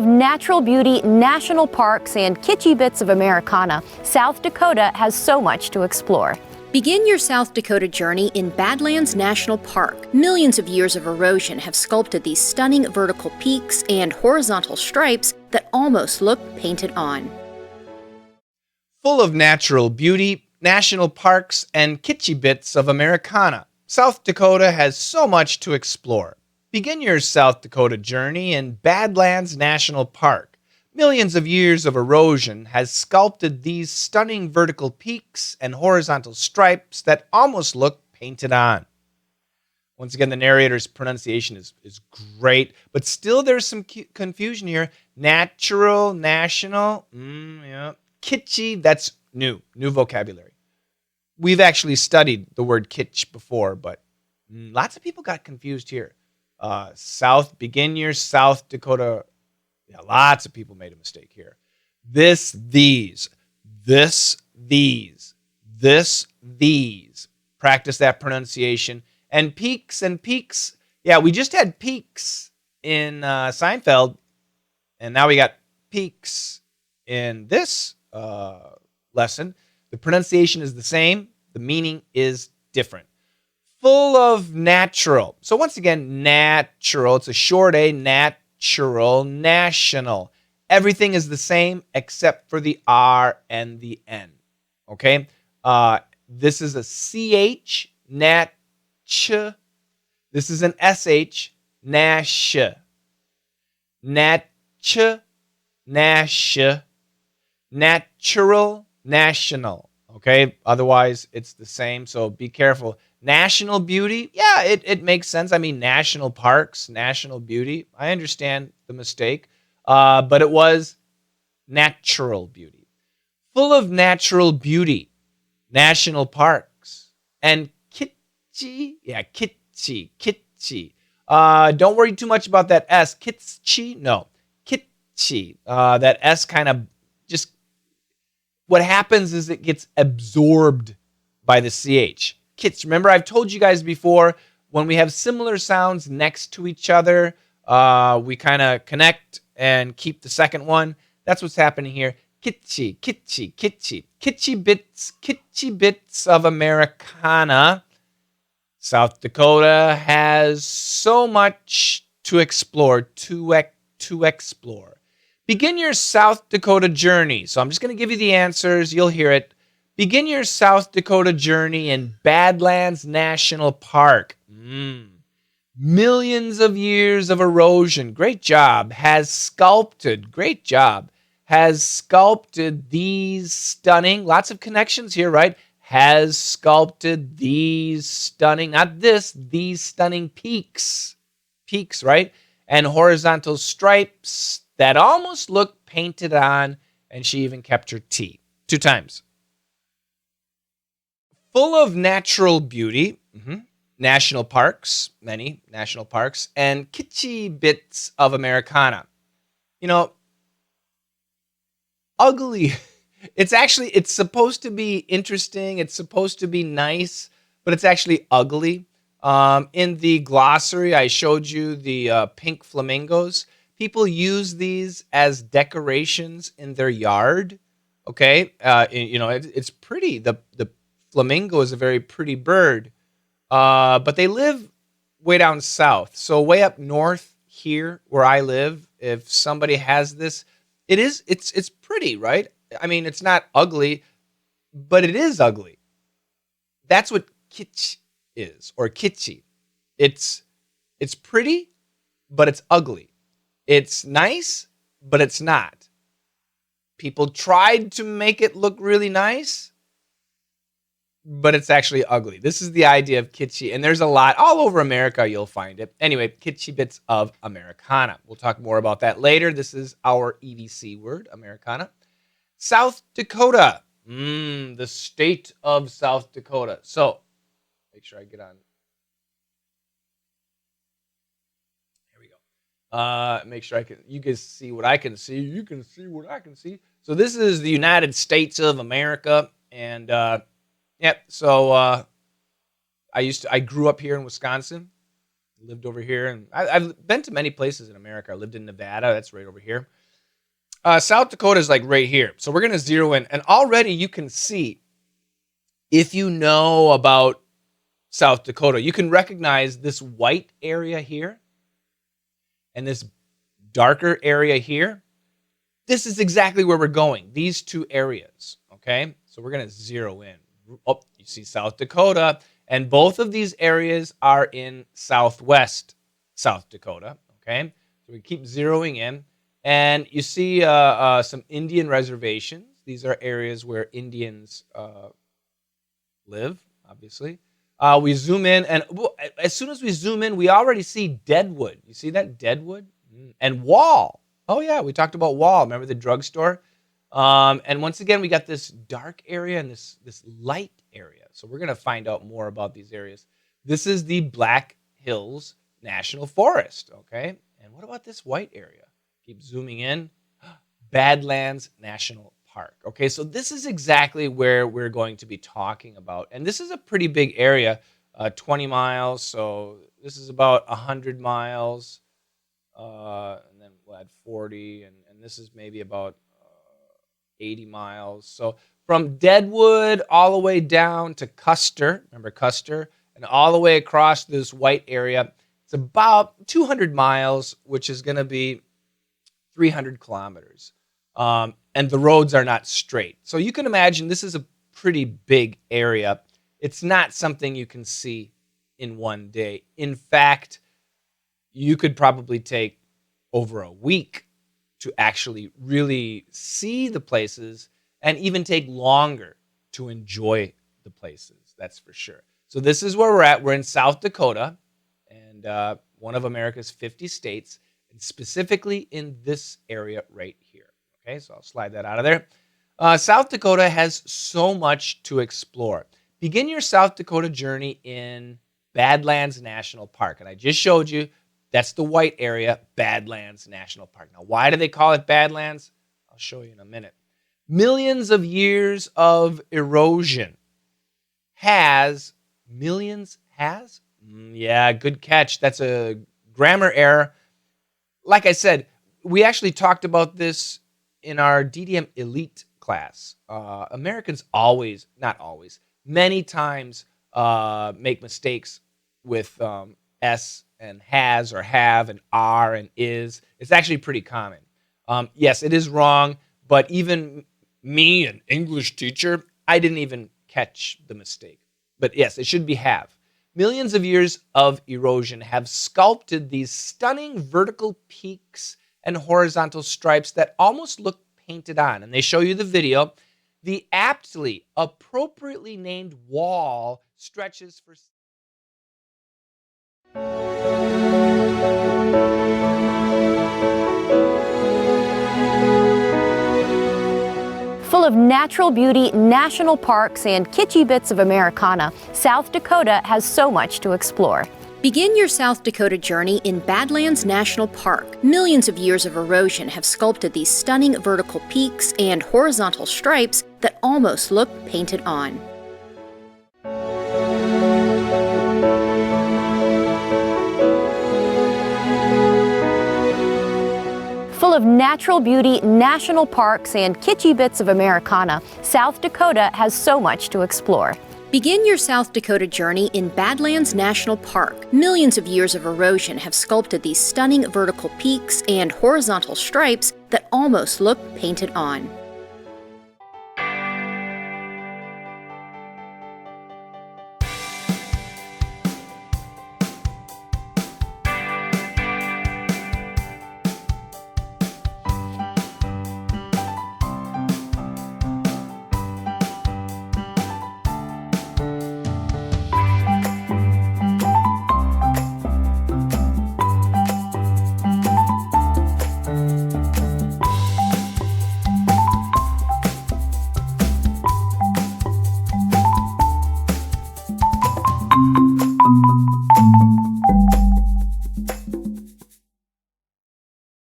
of natural beauty, national parks, and kitschy bits of Americana, South Dakota has so much to explore. Begin your South Dakota journey in Badlands National Park. Millions of years of erosion have sculpted these stunning vertical peaks and horizontal stripes that almost look painted on. Full of natural beauty, national parks, and kitschy bits of Americana, South Dakota has so much to explore. Begin your South Dakota journey in Badlands National Park. Millions of years of erosion has sculpted these stunning vertical peaks and horizontal stripes that almost look painted on. Once again, the narrator's pronunciation is great, but still there's some confusion here. Natural, national, kitschy, that's new vocabulary. We've actually studied the word kitsch before, but lots of people got confused here. Begin your South Dakota. Yeah, lots of people made a mistake here. This, these. Practice that pronunciation. And peaks. Yeah, we just had peaks in Seinfeld, and now we got peaks in this lesson. The pronunciation is the same. The meaning is different. Full of natural. So once again, natural. It's a short A, natural, national. Everything is the same except for the R and the N. Okay? This is a CH, nat, ch. This is an SH, nash. Natch, nash. Natural, national. Okay? Otherwise, it's the same, so be careful. National beauty, yeah, it makes sense. I mean, national parks, national beauty. I understand the mistake, but it was natural beauty. Full of natural beauty, national parks, and kitschy, yeah, kitschy. Don't worry too much about that S. Kitschy, no, kitschy. That S kind of just, what happens is it gets absorbed by the CH. Kits. Remember, I've told you guys before, when we have similar sounds next to each other, we kind of connect and keep the second one. That's what's happening here. Kitschy. Kitschy bits of Americana. South Dakota has so much to explore, to explore. Begin your South Dakota journey. So I'm just going to give you the answers. You'll hear it. Begin your South Dakota journey in Badlands National Park. Millions of years of erosion. Great job. Has sculpted. Great job. Has sculpted these stunning. Lots of connections here, right? Has sculpted these stunning, not this, these stunning peaks. Peaks, right? And horizontal stripes that almost look painted on. And she even kept her T. 2 times. Full of natural beauty, national parks, many national parks, and kitschy bits of Americana. You know, ugly. It's supposed to be interesting. It's supposed to be nice, but it's actually ugly. In the glossary, I showed you the pink flamingos. People use these as decorations in their yard. Okay, it's pretty. The flamingo is a very pretty bird, but they live way down south. So way up north here where I live, if somebody has this, it's pretty, right? I mean, it's not ugly, but it is ugly. That's what kitsch is, or kitschy. It's pretty, but it's ugly. It's nice, but it's not. People tried to make it look really nice, but it's actually ugly. This is the idea of kitschy, and there's a lot all over America. You'll find it. Anyway, kitschy bits of Americana. We'll talk more about that later. This is our EVC word, Americana. South Dakota, the state of South Dakota. So, make sure I get on. Here we go. Make sure you can see what I can see. You can see what I can see. So this is the United States of America, and so I grew up here in Wisconsin. lived over here, and I've been to many places in America. I lived in Nevada. That's right over here. South Dakota is like right here. So we're going to zero in. And already you can see, if you know about South Dakota, you can recognize this white area here and this darker area here. This is exactly where we're going, these two areas, okay? So we're going to zero in. Oh, you see South Dakota, and both of these areas are in southwest South Dakota, okay? So we keep zeroing in, and you see some Indian reservations. These are areas where Indians live, obviously. We zoom in, and as soon as we zoom in, we already see Deadwood. You see that? Deadwood? And Wall. Oh, yeah, we talked about Wall. Remember the drugstore? And once again, we got this dark area and this light area. So we're going to find out more about these areas. This is the Black Hills National Forest, okay? And what about this white area? Keep zooming in. Badlands National Park. Okay, so this is exactly where we're going to be talking about. And this is a pretty big area, 20 miles. So this is about 100 miles. And then we'll add 40. And this is maybe about 80 miles. So from Deadwood all the way down to Custer, remember Custer, and all the way across this white area, it's about 200 miles, which is going to be 300 kilometers. And the roads are not straight. So you can imagine this is a pretty big area. It's not something you can see in one day. In fact, you could probably take over a week to actually really see the places, and even take longer to enjoy the places. That's for sure. So this is where we're at. We're in South Dakota, and one of America's 50 states, and specifically in this area right here. Okay, so I'll slide that out of there. South Dakota has so much to explore. Begin your South Dakota journey in Badlands National Park. And I just showed you that's the white area, Badlands National Park. Now, why do they call it Badlands? I'll show you in a minute. Millions of years of erosion Yeah, good catch. That's a grammar error. Like I said, we actually talked about this in our DDM Elite class. Americans many times make mistakes with S and has or have and are and is. It's actually pretty common. Yes, it is wrong, but even me, an English teacher, I didn't even catch the mistake. But yes, it should be have. Millions of years of erosion have sculpted these stunning vertical peaks and horizontal stripes that almost look painted on. And they show you the video. The appropriately named wall stretches for... Full of natural beauty, national parks, and kitschy bits of Americana, South Dakota has so much to explore. Begin your South Dakota journey in Badlands National Park. Millions of years of erosion have sculpted these stunning vertical peaks and horizontal stripes that almost look painted on. Full of natural beauty, national parks, and kitschy bits of Americana, South Dakota has so much to explore. Begin your South Dakota journey in Badlands National Park. Millions of years of erosion have sculpted these stunning vertical peaks and horizontal stripes that almost look painted on.